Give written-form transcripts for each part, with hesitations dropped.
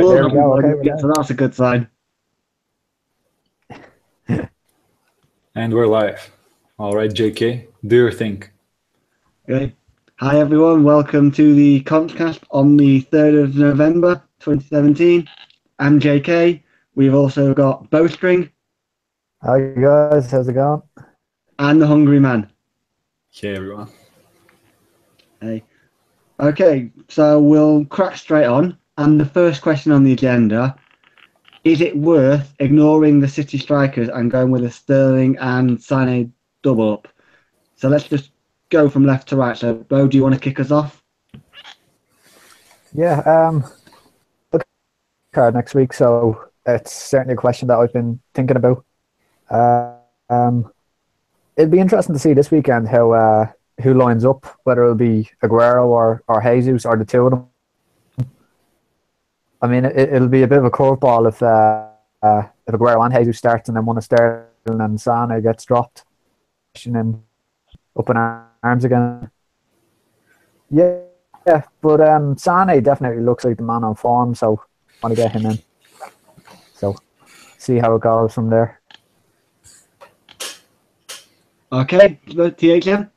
love There we go. Okay, it, so that's a good sign. And we're live. All right, JK, do your thing. Okay. Hi everyone, welcome to the Contcast on the 3rd of November 2017. I'm JK. We've also got Bowstring. Hi guys, how's it going? And the Hungry Man. Hey everyone. Hey. Okay, so we'll crack straight on. And the first question on the agenda, is it worth ignoring the City strikers and going with a Sterling and Sané double up? So let's just go from left to right. So Bo, do you want to kick us off? Yeah, look card next week, so it's certainly a question that I've been thinking about. It'd be interesting to see this weekend how who lines up, whether it'll be Aguero or Jesus or the two of them. I mean, it'll be a bit of a curveball if Aguero and Jesus starts and then one of Sterling and Sané gets dropped and up in arms again. Yeah, but Sané definitely looks like the man on form, so I want to get him in. So see how it goes from there. Okay, THM?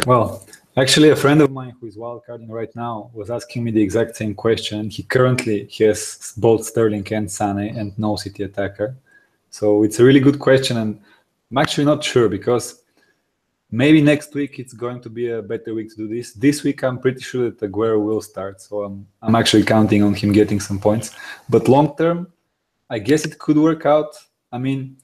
Well, actually, a friend of mine who is wildcarding right now was asking me the exact same question. He currently has both Sterling and Sané and no City attacker. So it's a really good question, and I'm actually not sure because maybe next week it's going to be a better week to do this. This week I'm pretty sure that Aguero will start, so I'm actually counting on him getting some points. But long term, I guess it could work out. I mean,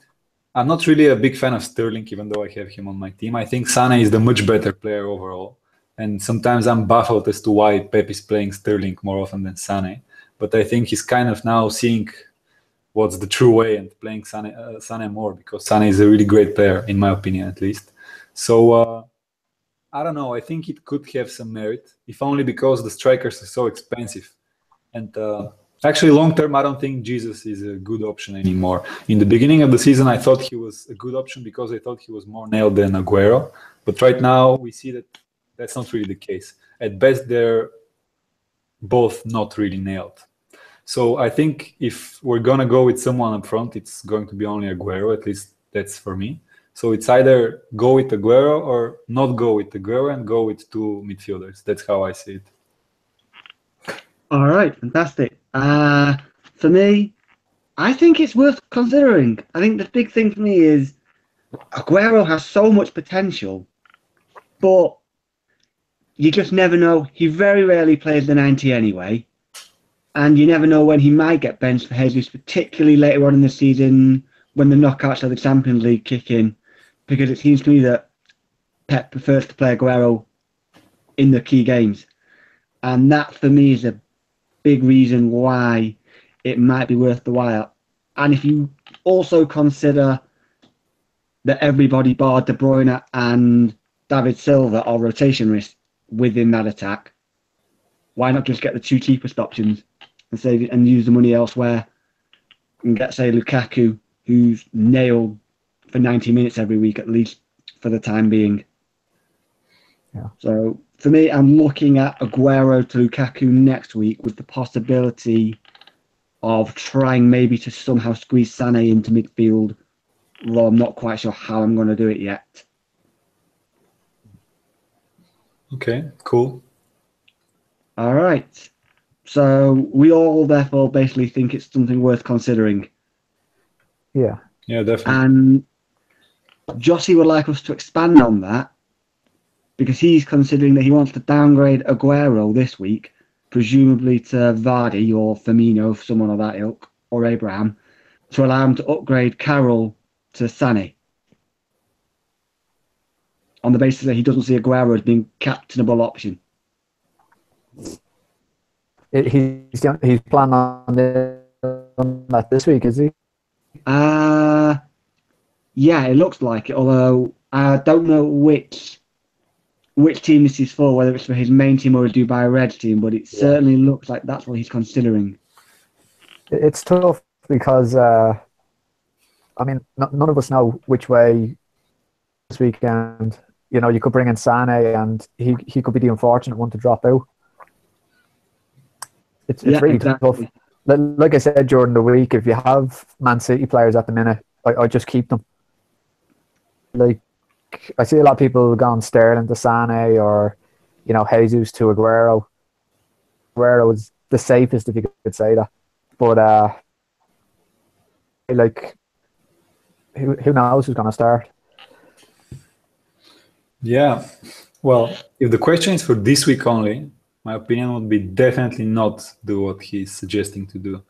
I'm not really a big fan of Sterling, even though I have him on my team. I think Sané is the much better player overall. And sometimes I'm baffled as to why Pep is playing Sterling more often than Sané. But I think he's kind of now seeing what's the true way and playing Sané more, because Sané is a really great player, in my opinion, at least. So I don't know. I think it could have some merit, if only because the strikers are so expensive. And actually, long term, I don't think Jesus is a good option anymore. In the beginning of the season, I thought he was a good option because I thought he was more nailed than Aguero. But right now, we see that that's not really the case. At best, they're both not really nailed. So I think if we're going to go with someone up front, it's going to be only Aguero. At least that's for me. So it's either go with Aguero or not go with Aguero and go with two midfielders. That's how I see it. All right, fantastic. For me, I think it's worth considering. I think the big thing for me is Aguero has so much potential, but you just never know. He very rarely plays the 90 anyway, and you never know when he might get benched for Jesus, particularly later on in the season when the knockouts of the Champions League kick in, because it seems to me that Pep prefers to play Aguero in the key games. And that, for me, is a big reason why it might be worth the while. And if you also consider that everybody bar De Bruyne and David Silva are rotation risk within that attack, why not just get the two cheapest options and save it and use the money elsewhere and get, say, Lukaku, who's nailed for 90 minutes every week at least for the time being. Yeah. So for me, I'm looking at Aguero to Lukaku next week with the possibility of trying maybe to somehow squeeze Sané into midfield, though I'm not quite sure how I'm going to do it yet. Okay, cool. All right. So we all therefore basically think it's something worth considering. Yeah. Yeah, definitely. And Jossie would like us to expand on that because he's considering that he wants to downgrade Aguero this week, presumably to Vardy or Firmino, someone of that ilk, or Abraham, to allow him to upgrade Carroll to Sané, on the basis that he doesn't see Aguero as being captainable option. He's planning on that this week, is he? Yeah, it looks like it, although I don't know which team this is for, whether it's for his main team or a Dubai Red team, but it certainly looks like that's what he's considering. It's tough because, I mean, none of us know which way this weekend. You know, you could bring in Sané and he could be the unfortunate one to drop out. It's Yeah, really exactly. tough. Like I said during the week, if you have Man City players at the minute, I just keep them. Like, I see a lot of people going Sterling to Sane or, Jesus to Aguero. Aguero is the safest, if you could say that. But like, who knows who's going to start? Yeah. Well, if the question is for this week only, my opinion would be definitely not do what he's suggesting to do.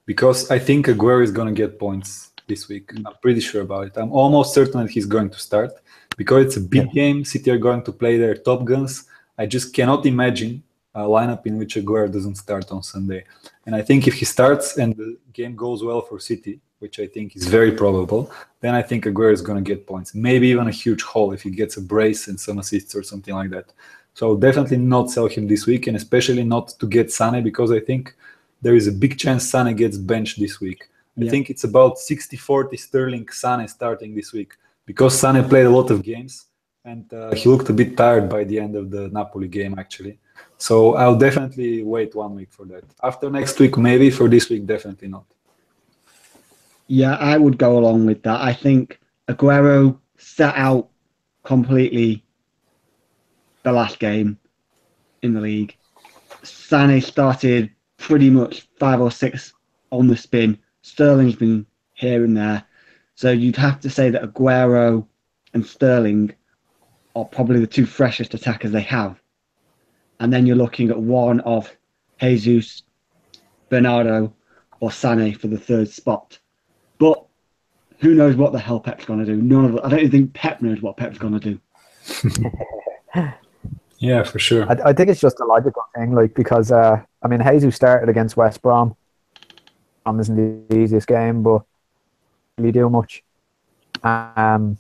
Because I think Aguero is going to get points this week. I'm pretty sure about it. I'm almost certain that he's going to start. Because it's a big game, City are going to play their top guns. I just cannot imagine a lineup in which Aguero doesn't start on Sunday. And I think if he starts and the game goes well for City, which I think is very probable, then I think Aguero is going to get points. Maybe even a huge haul if he gets a brace and some assists or something like that. So definitely not sell him this week, and especially not to get Sane, because I think there is a big chance Sane gets benched this week. I think it's about 60-40 Sterling Sane starting this week, because Sane played a lot of games and he looked a bit tired by the end of the Napoli game, actually. So I'll definitely wait 1 week for that. After next week, maybe. For this week, definitely not. Yeah, I would go along with that. I think Aguero sat out completely the last game in the league. Sané started pretty much 5 or 6 on the spin. Sterling's been here and there. So you'd have to say that Aguero and Sterling are probably the two freshest attackers they have. And then you're looking at one of Jesus, Bernardo, or Sané for the third spot. But who knows what the hell Pep's going to do? I don't even think Pep knows what Pep's going to do. Yeah, for sure. I think it's just a logical thing, because Jesus started against West Brom. Isn't the easiest game, but really do much. And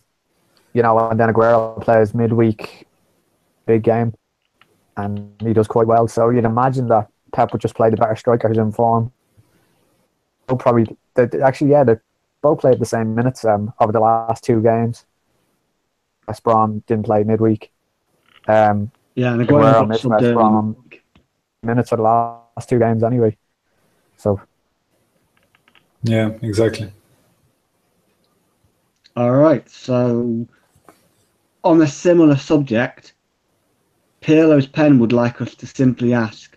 then Aguero plays midweek, big game, and he does quite well. So you'd imagine that Pep would just play the better strikers in form. They both played the same minutes over the last 2 games. West Brom didn't play midweek. And Aguero missed West Brom minutes for the last 2 games anyway. So yeah, exactly. All right. So on a similar subject, Pirlo's pen would like us to simply ask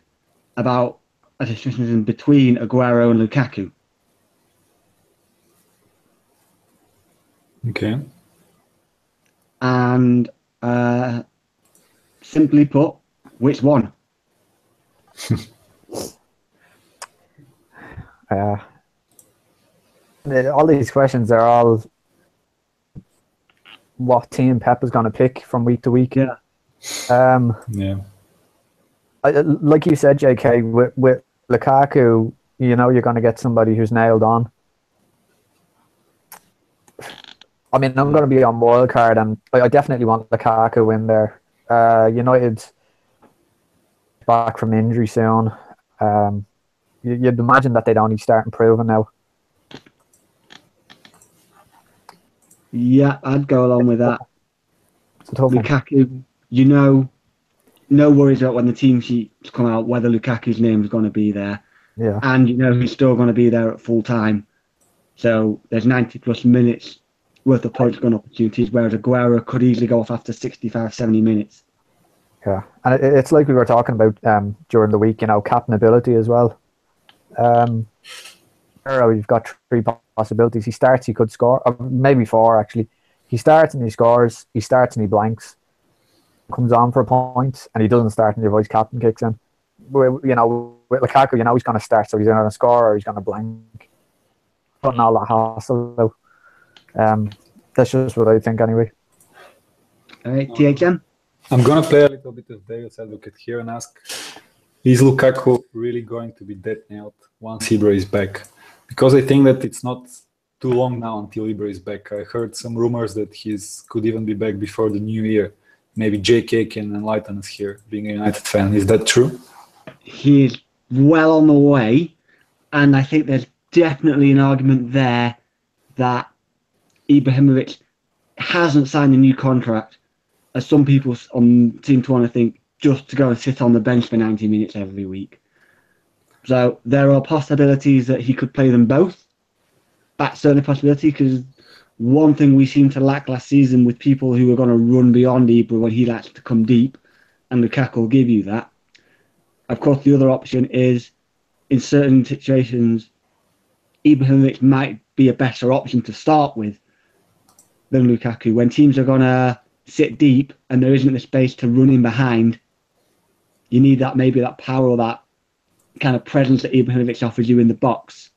about a distinction between Aguero and Lukaku. Okay. And simply put, which one? All these questions are all what team Pep is going to pick from week to week. Yeah. Yeah. Like you said, JK, with Lukaku, you're going to get somebody who's nailed on. I mean, I'm going to be on wildcard, and I definitely want Lukaku in there. United back from injury soon. You'd imagine that they'd only start improving now. Yeah, I'd go along with that. It's a tough one. Lukaku, no worries about when the team sheets come out whether Lukaku's name is going to be there. Yeah. And he's still going to be there at full time. So there's 90 plus minutes worth of points going opportunities, whereas Aguero could easily go off after 65, 70 minutes. Yeah, and it's like we were talking about during the week, captain ability as well. You've got 3 possibilities. He starts, he could score, or maybe 4 actually. He starts and he scores. He starts and he blanks. Comes on for a point, and he doesn't start, and your vice captain kicks in. With Lukaku, he's going to start, so he's going to score or he's going to blank. Putting all that hassle out. That's just what I think anyway. All right, THM? I'm going to play a little bit of devil's advocate here and ask, is Lukaku really going to be dead nailed once Ibra is back? Because I think that it's not too long now until Ibra is back. I heard some rumors that he could even be back before the new year. Maybe JK can enlighten us here, being a United fan. Is that true? He is well on the way, and I think there's definitely an argument there that Ibrahimovic hasn't signed a new contract, as some people seem to want to think, just to go and sit on the bench for 90 minutes every week. So there are possibilities that he could play them both. That's certainly a possibility, because one thing we seemed to lack last season with people who are going to run beyond Ibra when he likes to come deep, and Lukaku will give you that. Of course, the other option is, in certain situations, Ibrahimovic might be a better option to start with than Lukaku. When teams are going to sit deep and there isn't the space to run in behind, you need that, maybe that power or that kind of presence that Ibrahimovic offers you in the box.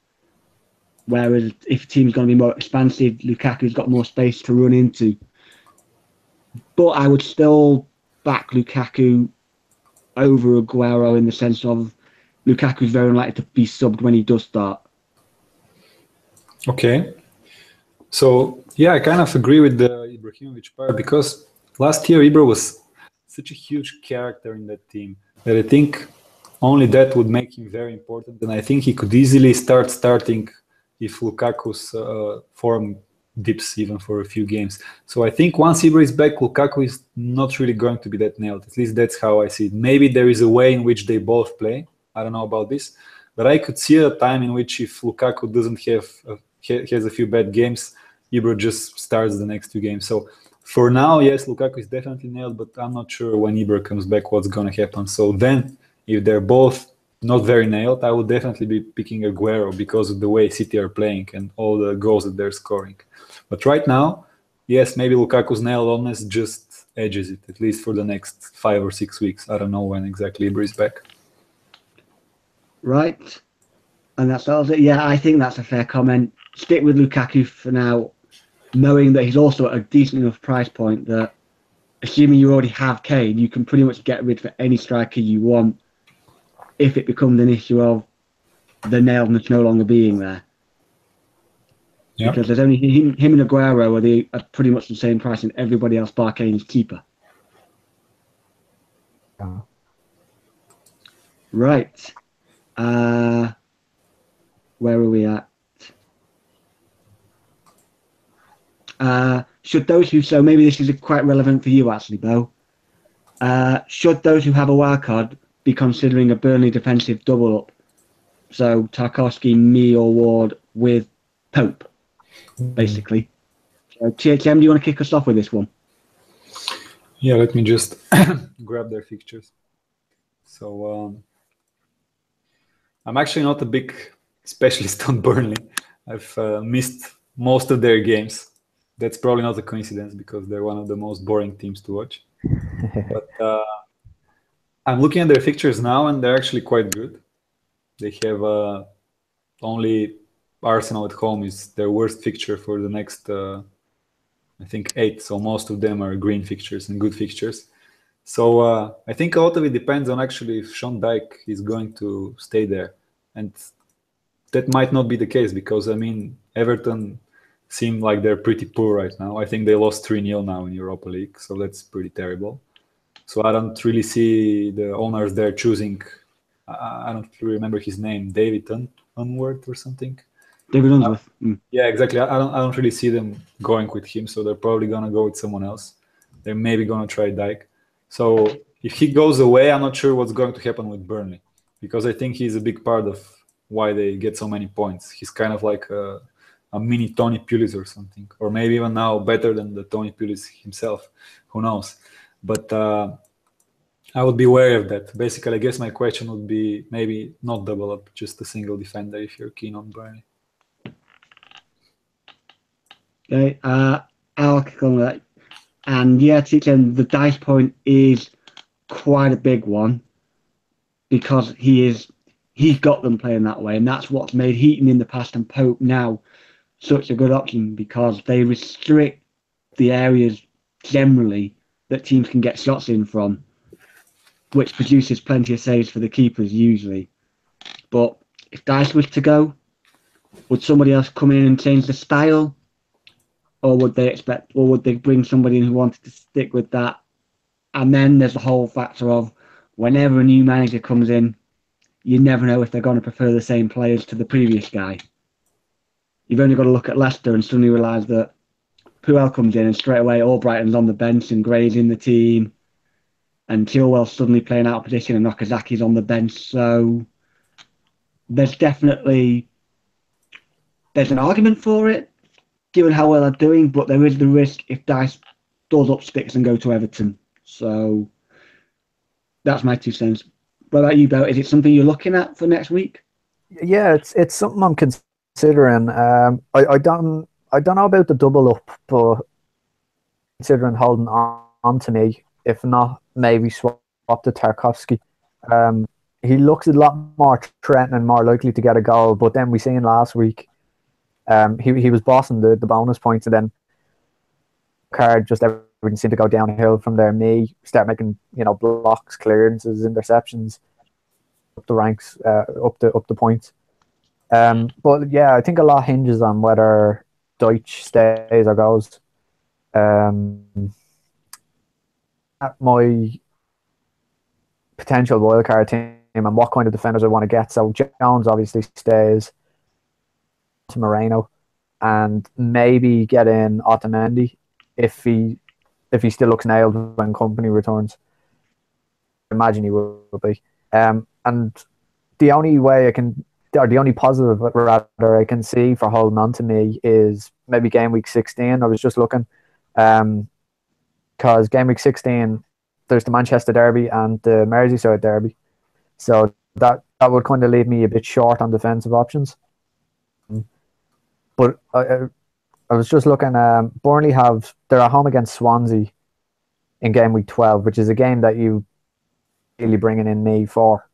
Whereas if a team's going to be more expansive, Lukaku's got more space to run into. But I would still back Lukaku over Aguero in the sense of Lukaku's very unlikely to be subbed when he does start. Okay. So, yeah, I kind of agree with the Ibrahimovic part, because last year Ibra was such a huge character in that team that I think only that would make him very important. And I think he could easily starting if Lukaku's form dips even for a few games. So I think once Ibra is back, Lukaku is not really going to be that nailed. At least that's how I see it. Maybe there is a way in which they both play. I don't know about this. But I could see a time in which if Lukaku doesn't has a few bad games, Ibra just starts the next two games. So for now, yes, Lukaku is definitely nailed, but I'm not sure when Ibra comes back what's going to happen. So then, if they're both not very nailed, I would definitely be picking Aguero because of the way City are playing and all the goals that they're scoring. But right now, yes, maybe Lukaku's nailed honest just edges it, at least for the next 5 or 6 weeks. I don't know when exactly Ibra is back. Right. And that's it. Yeah, I think that's a fair comment. Stick with Lukaku for now, knowing that he's also at a decent enough price point that, assuming you already have Kane, you can pretty much get rid for any striker you want if it becomes an issue of the nailedness no longer being there. Yeah. Because there's only him and Aguero are pretty much the same price, and everybody else bar Kane is cheaper. Right. Where are we at? Should those who, so maybe this is quite relevant for you actually, Bo. Should those who have a wild card be considering a Burnley defensive double up? So Tarkowski, me or Ward with Pope, basically. So THM, do you want to kick us off with this one? Yeah, let me just grab their fixtures. So I'm actually not a big specialist on Burnley. I've missed most of their games. That's probably not a coincidence because they're one of the most boring teams to watch. But I'm looking at their fixtures now, and they're actually quite good. They have only Arsenal at home is their worst fixture for the next, I think, 8. So most of them are green fixtures and good fixtures. So I think a lot of it depends on actually if Sean Dyche is going to stay there. And that might not be the case because, I mean, Everton seem like they're pretty poor right now. I think they lost 3-0 now in Europa League, so that's pretty terrible. So I don't really see the owners there choosing, I don't remember his name, David Unworth or something. David Unsworth. Yeah, exactly. I don't really see them going with him, so they're probably going to go with someone else. They're maybe going to try Dyche. So if he goes away, I'm not sure what's going to happen with Burnley because I think he's a big part of why they get so many points. He's kind of like a mini Tony Pulis or something, or maybe even now better than the Tony Pulis himself. Who knows? But I would be wary of that. Basically, I guess my question would be maybe not double up, just a single defender if you're keen on Burnley. Okay, I'll kick on with that. And yeah, TTM, the dice point is quite a big one because he's got them playing that way, and that's what's made Heaton in the past and Pope now such a good option because they restrict the areas generally that teams can get shots in from, which produces plenty of saves for the keepers usually. But if Dice was to go, would somebody else come in and change the style? Or would they bring somebody in who wanted to stick with that? And then there's the whole factor of whenever a new manager comes in, you never know if they're going to prefer the same players to the previous guy. You've only got to look at Leicester and suddenly realise that Puel comes in and straight away Albrighton's on the bench and Gray's in the team and Chilwell's suddenly playing out of position and Nakazaki's on the bench. So there's definitely there's an argument for it, given how well they're doing, but there is the risk if Dice does up sticks and go to Everton. So that's my 2 cents. What about you, Bell? Is it something you're looking at for next week? Yeah, it's something I'm considering. I don't know about the double up, but considering holding on to me. If not, maybe swap to Tarkovsky. He looks a lot more threatening, more likely to get a goal. But then we seen last week, he was bossing the bonus points, and then card just everything seemed to go downhill from there. Me start making blocks, clearances, interceptions, up the ranks, up the points. But yeah, I think a lot hinges on whether Deutsch stays or goes. At my potential wildcard team and what kind of defenders I want to get. So Jones obviously stays to Moreno, and maybe get in Otamendi if he still looks nailed when Company returns. I imagine he will be. And the only way the only positive rather I can see for holding on to me is maybe game week 16. I was just looking, because game week 16 there's the Manchester derby and the Merseyside derby, so that would kind of leave me a bit short on defensive options. But I was just looking. Burnley they're at home against Swansea in game week 12, which is a game that you really bringing in me for,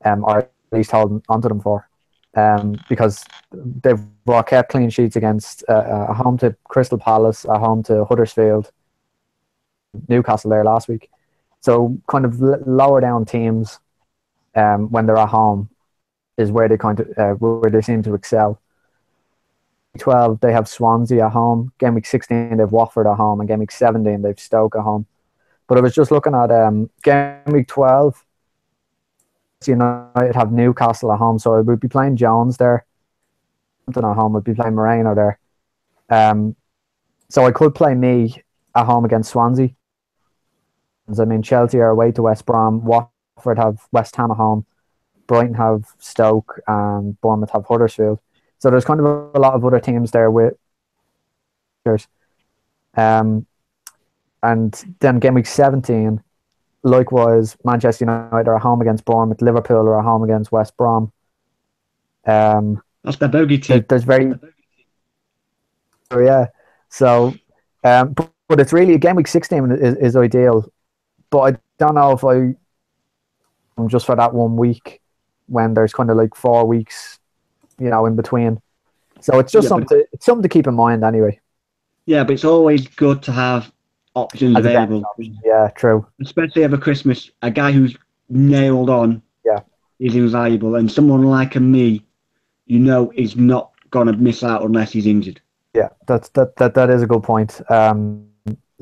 or at least holding onto them for, because they've kept clean sheets against a home to Crystal Palace, a home to Huddersfield, Newcastle there last week. So kind of lower down teams, when they're at home, is where they where they seem to excel. 12 they have Swansea at home. Game week 16 they've Watford at home, and game week 17 they've Stoke at home. But I was just looking at game week 12. United have Newcastle at home, so I would be playing Jones there. Something at home, would be playing Moreno there. So I could play me at home against Swansea. I mean, Chelsea are away to West Brom. Watford have West Ham at home. Brighton have Stoke, and Bournemouth have Huddersfield. So there's kind of a lot of other teams there with. And then game week 17, likewise, Manchester United are at home against Bournemouth. Liverpool are at home against West Brom. That's the bogey team. There's very. Oh yeah. So, but it's really game week 16 is ideal. But I don't know if I'm just for that 1 week when there's kind of like 4 weeks, in between. So it's just something to keep in mind anyway. Yeah, but it's always good to have options available. Yeah, true. Especially over Christmas, a guy who's nailed on is invaluable, and someone like me, is not gonna miss out unless he's injured. Yeah, that is a good point.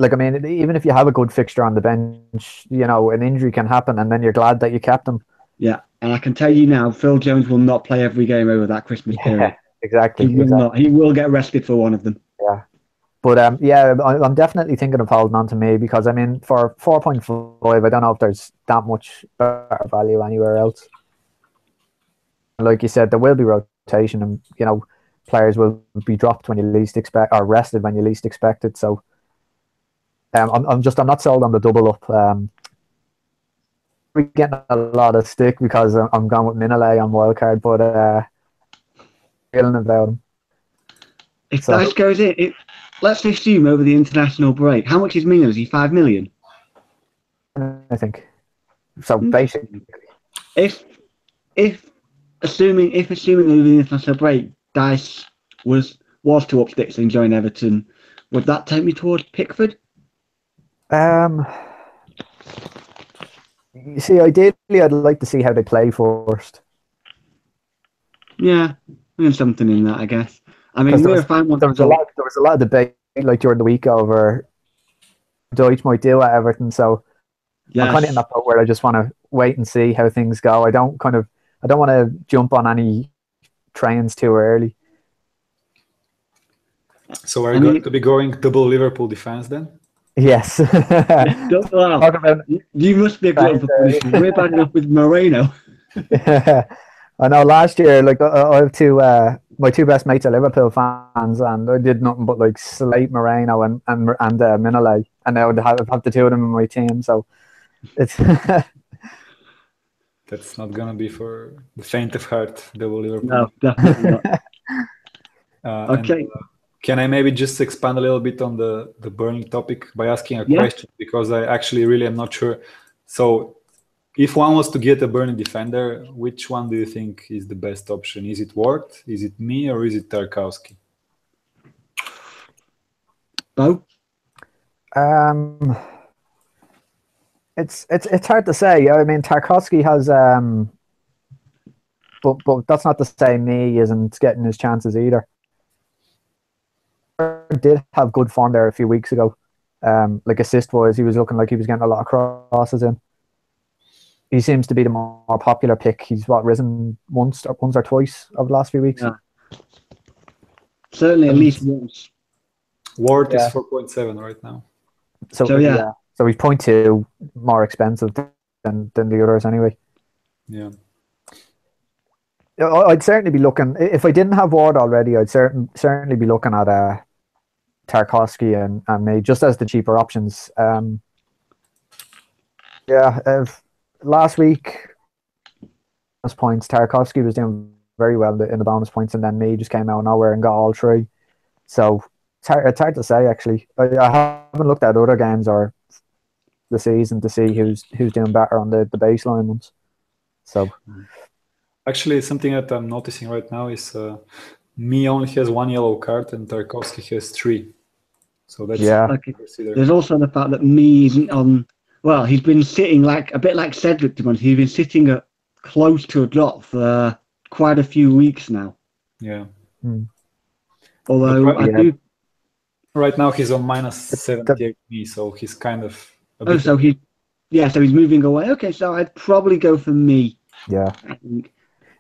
Like, I mean, even if you have a good fixture on the bench, an injury can happen, and then you're glad that you kept him. Yeah, and I can tell you now, Phil Jones will not play every game over that Christmas period. Exactly. He will not. He will get rested for one of them. Yeah. But I'm definitely thinking of holding on to me, because I mean, for 4.5, I don't know if there's that much better value anywhere else. Like you said, there will be rotation, and players will be dropped when you least expect, or rested when you least expect it. So I'm not sold on the double up. We're getting a lot of stick because I'm going with Minole on wildcard, but feeling about him. If Dice goes in, let's assume over the international break, how much is Mino? Is he 5 million? I think. So basically, if assuming over the international break, Dice was to up sticks and join Everton, would that take me towards Pickford? You see, ideally, I'd like to see how they play first. Yeah, there's something in that, I guess. I mean, there was a lot of debate like during the week over Deutsch might do at Everton, so yes. I'm kind of in that point where I just want to wait and see how things go. I don't want to jump on any trains too early. So are you going to be going double Liverpool defense then? Yes. You must be a glutton for punishment. We're bad enough with Moreno. I know last year, like I have my two best mates are Liverpool fans, and I did nothing but like slate Moreno and Mignolet, and I would have the two of them in my team. So it's That's not gonna be for the faint of heart, double Liverpool. No, definitely not. And Okay. can I maybe just expand a little bit on the Burnley topic by asking a Yeah. question, because I actually really am not sure. So if one was to get a Burnley defender, which one do you think is the best option? Is it Ward, is it me, or is it Tarkowski? Bo? it's hard to say. I mean, Tarkowski has but that's not to say me isn't getting his chances either. Did have good form there a few weeks ago. Like assist wise, he was looking like he was getting a lot of crosses in. He seems to be the more popular pick. He's risen once or twice over the last few weeks. Yeah. Certainly at least once. Ward is Yeah. 4.7 right now. So yeah. So he's 0.2 more expensive than the others anyway. Yeah. I'd certainly be looking, if I didn't have Ward already, I'd certainly be looking at Tarkowski and me just as the cheaper options. Last week, bonus points, Tarkowski was doing very well in the bonus points, and then me just came out of nowhere and got all three. So it's hard to say, actually. I haven't looked at other games or the season to see who's doing better on the baseline ones. So actually, something that I'm noticing right now is me only has 1 yellow card and Tarkowski has 3. So that's There's also the fact that me isn't on. Well, he's been sitting like a bit like Cedric, to be honest. He's been sitting at close to a drop for quite a few weeks now. Yeah. Although I do. Right now he's on minus 78 me, so he's kind of. So he's moving away. Okay, so I'd probably go for me. Yeah. I think.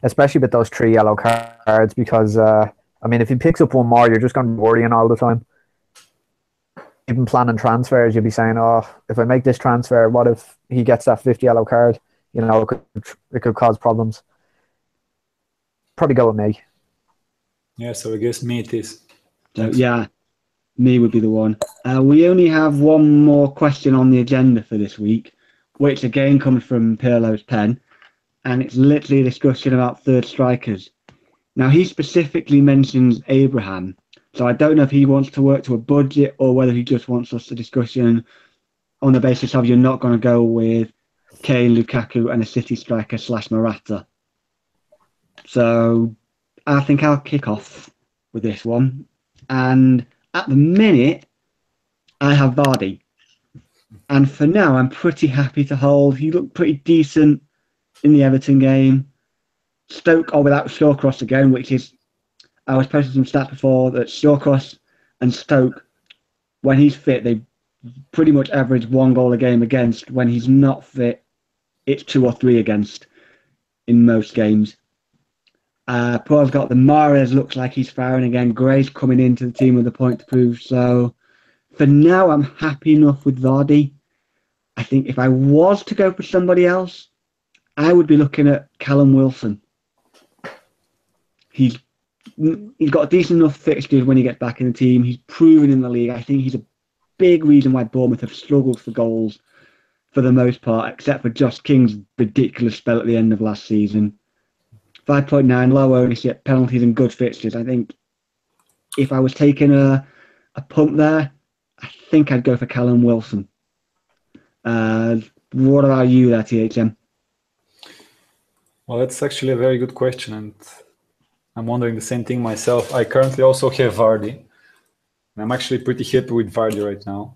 Especially with those 3 yellow cards, because I mean, if he picks up one more, you're just going to be worrying all the time. Even planning transfers, you'll be saying, "Oh, if I make this transfer, what if he gets that 5th yellow card? You know, it could cause problems." Probably go with me. Yeah, so I guess me it is. So yeah, me would be the one. We only have one more question on the agenda for this week, which again comes from Pirlo's pen, and it's literally a discussion about third strikers. Now he specifically mentions Abraham. So I don't know if he wants to work to a budget or whether he just wants us to discussion on the basis of you're not going to go with Kane, Lukaku and a City striker / Morata. So I think I'll kick off with this one. And at the minute, I have Vardy. And for now, I'm pretty happy to hold. He looked pretty decent in the Everton game. Stoke are without Shawcross again, which is... I was posting some stats before that Shawcross and Stoke, when he's fit, they pretty much average 1 goal a game against. When he's not fit, it's 2 or 3 against in most games. Paul's got the Mahrez, looks like he's firing again. Gray's coming into the team with a point to prove. So for now, I'm happy enough with Vardy. I think if I was to go for somebody else, I would be looking at Callum Wilson. He's got decent enough fixtures when he gets back in the team. He's proven in the league. I think he's a big reason why Bournemouth have struggled for goals for the most part, except for Josh King's ridiculous spell at the end of last season. 5.9, low ownership, penalties and good fixtures. I think if I was taking a punt there, I think I'd go for Callum Wilson. What about you there, THM? Well, that's actually a very good question, and I'm wondering the same thing myself. I currently also have Vardy, and I'm actually pretty happy with Vardy right now.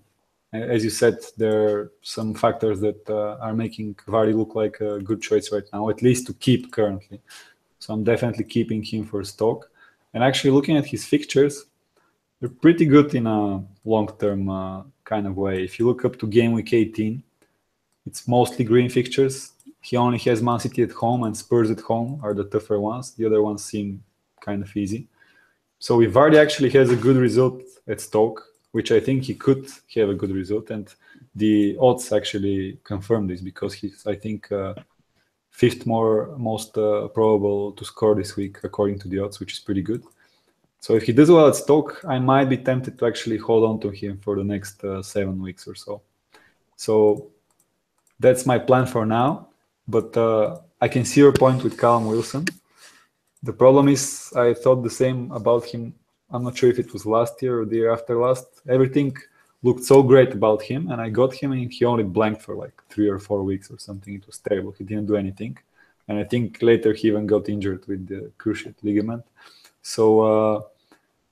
As you said, there are some factors that are making Vardy look like a good choice right now, at least to keep currently. So I'm definitely keeping him for Stoke. And actually looking at his fixtures, they're pretty good in a long-term kind of way. If you look up to game week 18, it's mostly green fixtures. He only has Man City at home and Spurs at home are the tougher ones. The other ones seem kind of easy. So if Vardy actually has a good result at Stoke, which I think he could have a good result, and the odds actually confirm this because he's, I think, fifth most probable to score this week according to the odds, which is pretty good. So if he does well at Stoke, I might be tempted to actually hold on to him for the next 7 weeks or so. So that's my plan for now. But I can see your point with Callum Wilson. The problem is I thought the same about him. I'm not sure if it was last year or the year after last. Everything looked so great about him, and I got him, and he only blanked for like 3 or 4 weeks or something. It was terrible. He didn't do anything. And I think later he even got injured with the cruciate ligament. So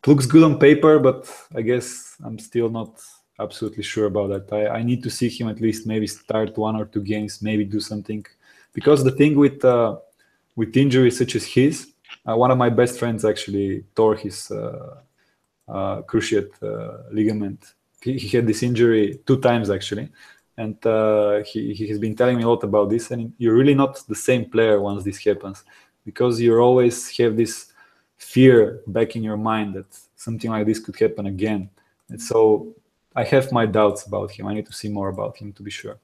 it looks good on paper, but I guess I'm still not absolutely sure about that. I need to see him at least maybe start 1 or 2 games, maybe do something. Because the thing with injuries such as his, one of my best friends actually tore his cruciate ligament. He had this injury 2 times actually, and he has been telling me a lot about this. And you're really not the same player once this happens, because you always have this fear back in your mind that something like this could happen again. And so I have my doubts about him. I need to see more about him to be sure.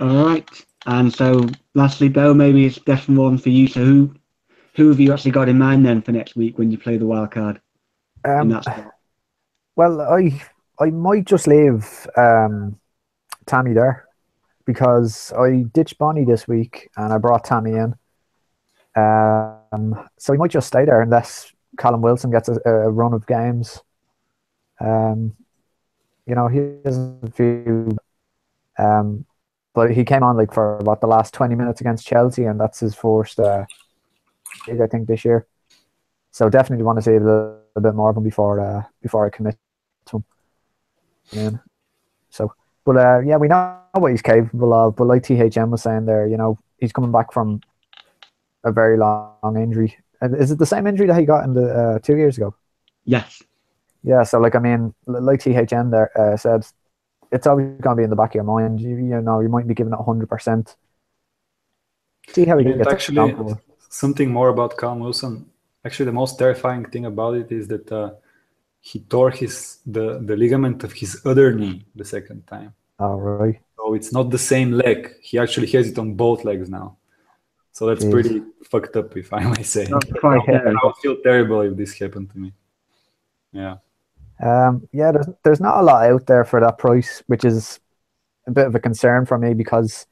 All right. And so lastly, Bill, maybe it's definitely one for you. So who have you actually got in mind then for next week when you play the wild card in that spot? Well, I might just leave Tammy there, because I ditched Bonnie this week and I brought Tammy in. So he might just stay there unless Callum Wilson gets a run of games. He has a few, but he came on like for about the last 20 minutes against Chelsea, and that's his first I think this year. So definitely want to see a little bit more of him before I commit to him. Yeah. So, but yeah, we know what he's capable of. But like THM was saying there, he's coming back from a very long injury. Is it the same injury that he got in the 2 years ago? Yes. Yeah. So like THM there said, it's always going to be in the back of your mind. You might be giving it 100%. See how he gets actually something more about Callum Wilson. Actually, the most terrifying thing about it is that he tore the ligament of his other knee the second time. Oh, right. So it's not the same leg. He actually has it on both legs now. So that's pretty fucked up, if I may say. I would feel terrible if this happened to me. Yeah. Yeah, there's not a lot out there for that price, which is a bit of a concern for me, because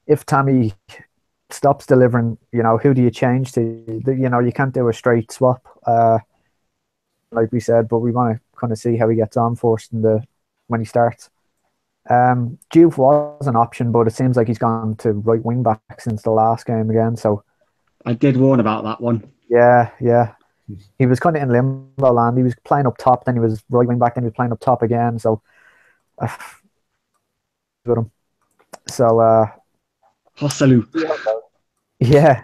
if Tammy stops delivering, who do you change to? You can't do a straight swap, like we said, but we want to kind of see how he gets on first when he starts. Juve was an option, but it seems like he's gone to right wing back since the last game again. So I did warn about that one. Yeah. He was kind of in limbo land. He was playing up top, then he was right wing back, then he was playing up top again. So with him. So Hosselu. Yeah.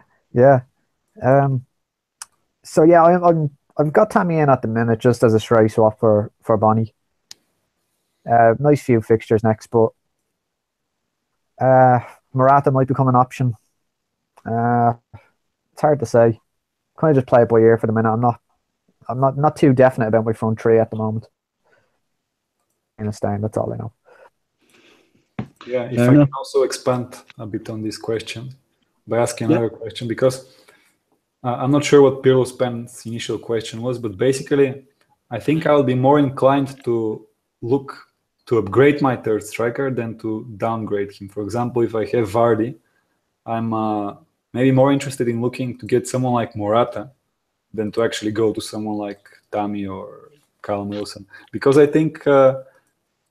So yeah, I've got Tammy in at the minute just as a stray swap for Bonnie. Nice few fixtures next, but Morata might become an option. It's hard to say. Kind of just play it by ear for the minute. I'm not too definite about my front three at the moment. That's all I know. Yeah, if I can also expand a bit on this question by asking another question, because I'm not sure what Pirlo Spen's initial question was, but basically, I think I'll be more inclined to look to upgrade my third striker than to downgrade him. For example, if I have Vardy, I'm maybe more interested in looking to get someone like Morata than to actually go to someone like Tammy or Callum Wilson. Because I think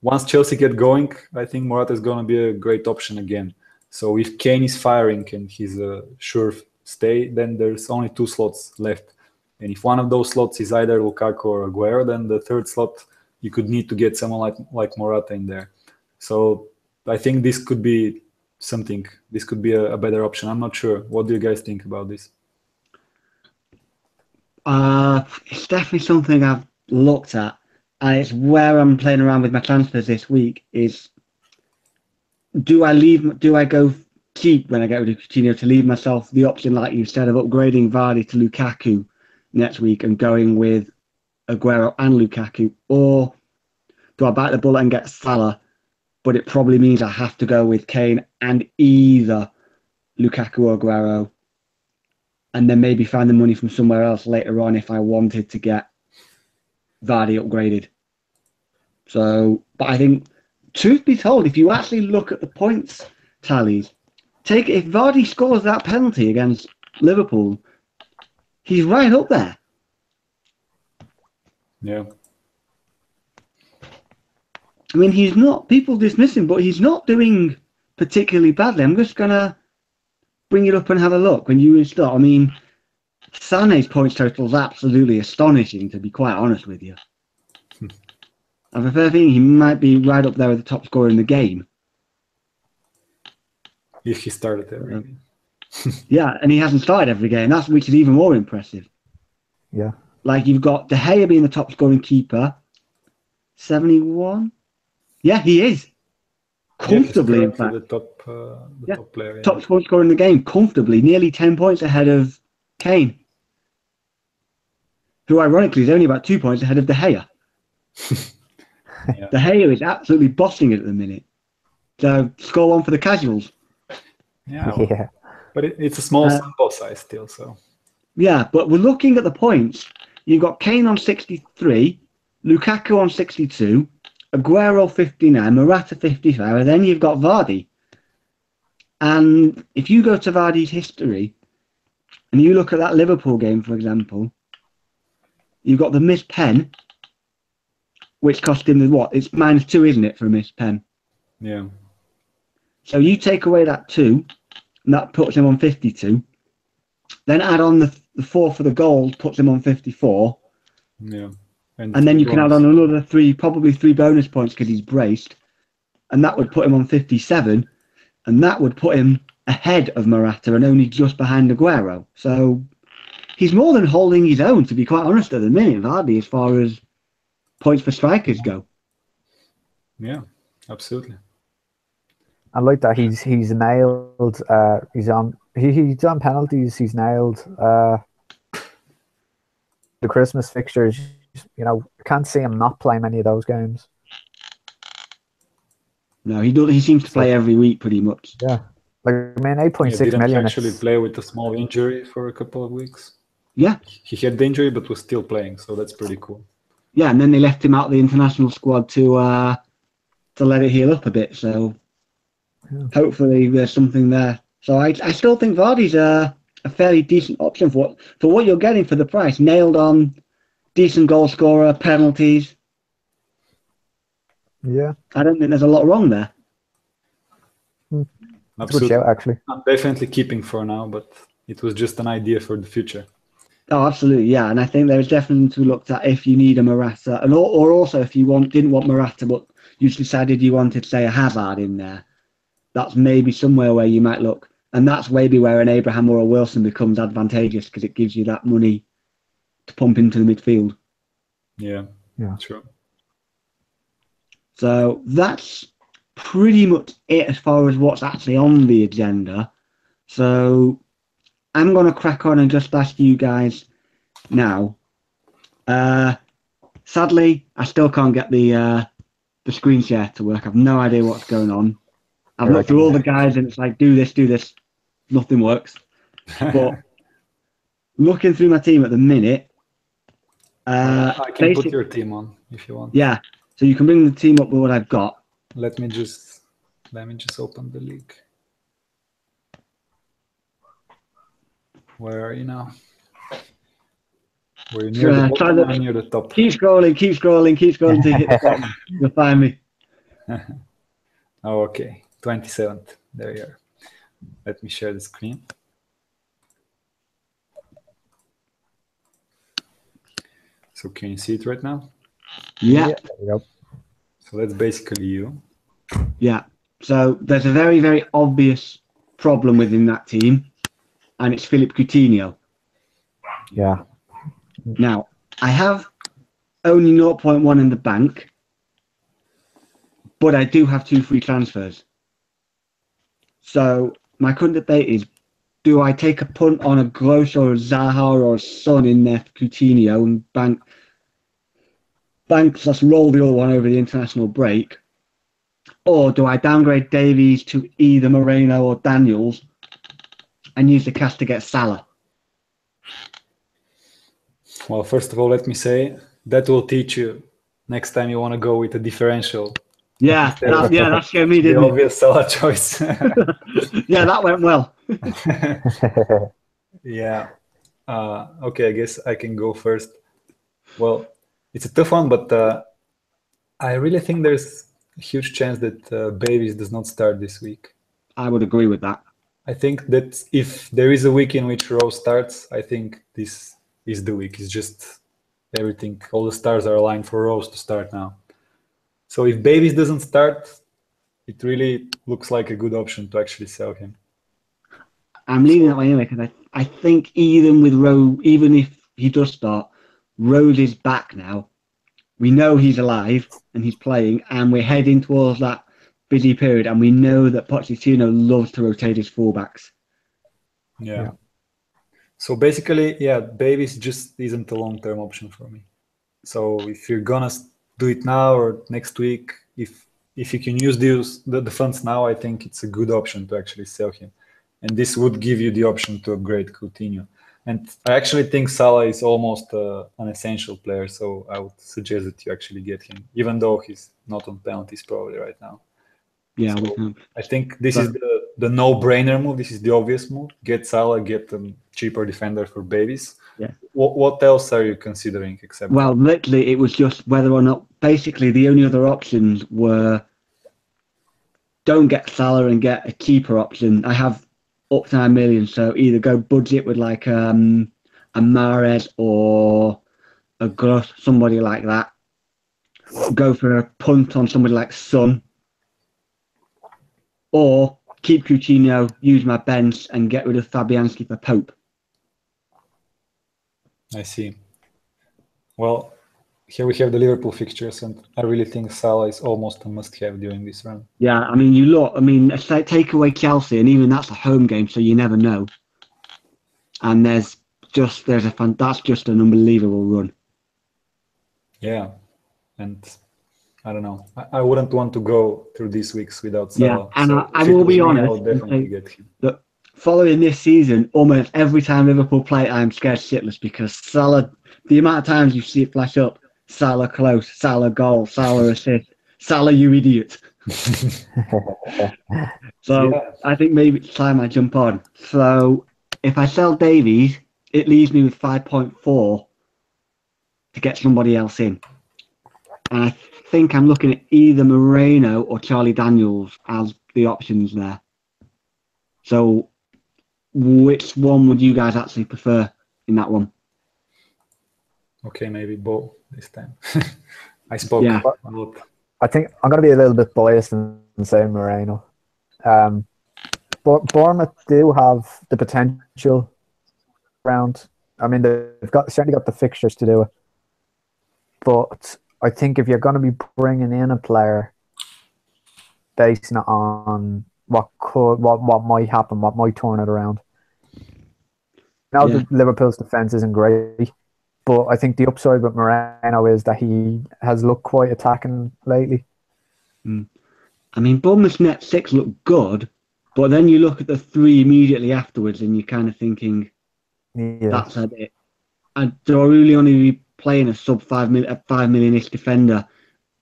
once Chelsea get going, I think Morata is going to be a great option again. So if Kane is firing and he's a sure stay, then there's only 2 slots left. And if one of those slots is either Lukaku or Aguero, then the third slot, you could need to get someone like Morata in there. So I think this could be something. This could be a better option. I'm not sure. What do you guys think about this? It's definitely something I've looked at, and it's where I'm playing around with my transfers this week. Is do I go cheap when I get rid of Coutinho to leave myself the option, like you said, of upgrading Vardy to Lukaku next week and going with Aguero and Lukaku, or do I bite the bullet and get Salah but it probably means I have to go with Kane and either Lukaku or Aguero, and then maybe find the money from somewhere else later on if I wanted to get Vardy upgraded. So, but I think, truth be told, if you actually look at the points tallies, if Vardy scores that penalty against Liverpool, he's right up there. Yeah. I mean, he's not, people dismiss him, but he's not doing particularly badly. I'm just going to bring it up and have a look when you start. I mean, Sané's points total is absolutely astonishing, to be quite honest with you. I have a fair feeling he might be right up there with the top scorer in the game. If he started every game. Yeah, and he hasn't started every game, which is even more impressive. Yeah. Like, you've got De Gea being the top scoring keeper, 71. Yeah, he is. Comfortably, in fact. The top player. Yeah. Top scorer in the game, comfortably, nearly 10 points ahead of Kane, who ironically is only about 2 points ahead of De Gea. Yeah. De Gea is absolutely bossing it at the minute. So, score one for the casuals. Yeah. Well, but it's a small sample size still, so. Yeah, but we're looking at the points. You've got Kane on 63, Lukaku on 62, Aguero 59, Morata 55, and then you've got Vardy. And if you go to Vardy's history, and you look at that Liverpool game, for example, you've got the missed pen, which cost him it's -2, isn't it, for a missed pen? Yeah. So you take away that 2, and that puts him on 52. Then add on the 4 for the goal, puts him on 54. Yeah. And then you can add on another 3, probably 3 bonus points because he's braced. And that would put him on 57. And that would put him ahead of Morata and only just behind Aguero. So he's more than holding his own, to be quite honest, at the minute, Vardy, as far as points for strikers go. Yeah, absolutely. I like that he's nailed. He's on penalties. He's nailed the Christmas fixtures. You know, I can't see him not playing any of those games. No, he does. He seems to play every week, pretty much. Yeah, like, I mean, 8.6 million. Actually play with a small injury for a couple of weeks. Yeah, he had the injury, but was still playing, so that's pretty cool. Yeah, and then they left him out of the international squad to let it heal up a bit. So hopefully there's something there. So I still think Vardy's a fairly decent option for what you're getting for the price. Nailed on, decent goal scorer, penalties. Yeah, I don't think there's a lot wrong there. Absolutely. Good shout, actually. I'm definitely keeping for now, but it was just an idea for the future. Oh, absolutely, yeah. And I think there's definitely to look at if you need a Morata, and or also if you didn't want Morata, but you decided you wanted, say, a Hazard in there. That's maybe somewhere where you might look, and that's maybe where an Abraham or a Wilson becomes advantageous because it gives you that money to pump into the midfield. Yeah, true. So that's pretty much it as far as what's actually on the agenda. So I'm going to crack on and just ask you guys now. Sadly, I still can't get the screen share to work. I've no idea what's going on. I've looked through all the guides and it's like, do this. Nothing works. But looking through my team at the minute, I can put your team on if you want. Yeah, so you can bring the team up with what I've got. Let me just open the league. Where are you now? Were you near the bottom or near the top? Keep scrolling to hit the bottom. You'll find me. Oh, okay. 27th. There you are. Let me share the screen. So can you see it right now? Yeah. There you go. So that's basically you. Yeah. So there's a very, very obvious problem within that team, and it's Philippe Coutinho. Yeah. Now, I have only 0.1 in the bank, but I do have 2 free transfers. So my current debate is, do I take a punt on a Gross or a Zaha or a Son in there for Coutinho and bank /roll the other one over the international break? Or do I downgrade Davies to either Moreno or Daniels and use the cash to get Salah? Well, first of all, let me say that will teach you next time you want to go with a differential. Yeah, that scared me, The didn't obvious Salah choice. it? Yeah, that went well. Yeah. Okay, I guess I can go first. Well, it's a tough one, but I really think there's a huge chance that Davies does not start this week. I would agree with that. I think that if there is a week in which Rose starts, I think this is the week. It's just everything, all the stars are aligned for Rose to start now. So if Davies doesn't start, it really looks like a good option to actually sell him. I'm leaning that way anyway because I think even with Rose, even if he does start, Rose is back now. We know he's alive and he's playing, and we're heading towards that busy period. And we know that Pochettino loves to rotate his fullbacks. Yeah. So basically, yeah, Davies just isn't a long-term option for me. So if you're gonna do it now or next week, if you can use the funds now, I think it's a good option to actually sell him. And this would give you the option to upgrade Coutinho. And I actually think Salah is almost an essential player, so I would suggest that you actually get him, even though he's not on penalties probably right now. Yeah, so I think this is the no-brainer move. This is the obvious move. Get Salah, get a cheaper defender for Davies. Yeah. What else are you considering except? Well, literally, it was just whether or not. Basically, the only other options were don't get Salah and get a cheaper option. I have up to 9 million, so either go budget with like a Mahrez or a Gus, somebody like that. Go for a punt on somebody like Son, or keep Coutinho, use my bench, and get rid of Fabianski for Pope. I see. Well, here we have the Liverpool fixtures, and I really think Salah is almost a must-have during this run. Yeah, I mean, take away Chelsea, and even that's a home game, so you never know. And that's just an unbelievable run. Yeah, and I don't know. I wouldn't want to go through these weeks without Salah. Yeah, and I will be honest. I will definitely get him. That following this season, almost every time Liverpool play, I'm scared shitless because Salah. The amount of times you see it flash up, Salah close, Salah goal, Salah assist, Salah you idiot. So yeah. I think maybe it's time I jump on. So if I sell Davies, it leaves me with 5.4 to get somebody else in. And I think I'm looking at either Moreno or Charlie Daniels as the options there. So which one would you guys actually prefer in that one? Okay, maybe Bo this time. I spoke a lot. I think I'm going to be a little bit biased and say Moreno. But Bournemouth do have the potential around. I mean, they've certainly got the fixtures to do it. But I think if you're going to be bringing in a player basing it on what might happen, what might turn it around. Now, Liverpool's defence isn't great. But I think the upside with Moreno is that he has looked quite attacking lately. I mean, Bournemouth's net 6 looked good, but then you look at the 3 immediately afterwards and you're kind of thinking, that's a bit. And do I really only be playing a sub 5 million-ish defender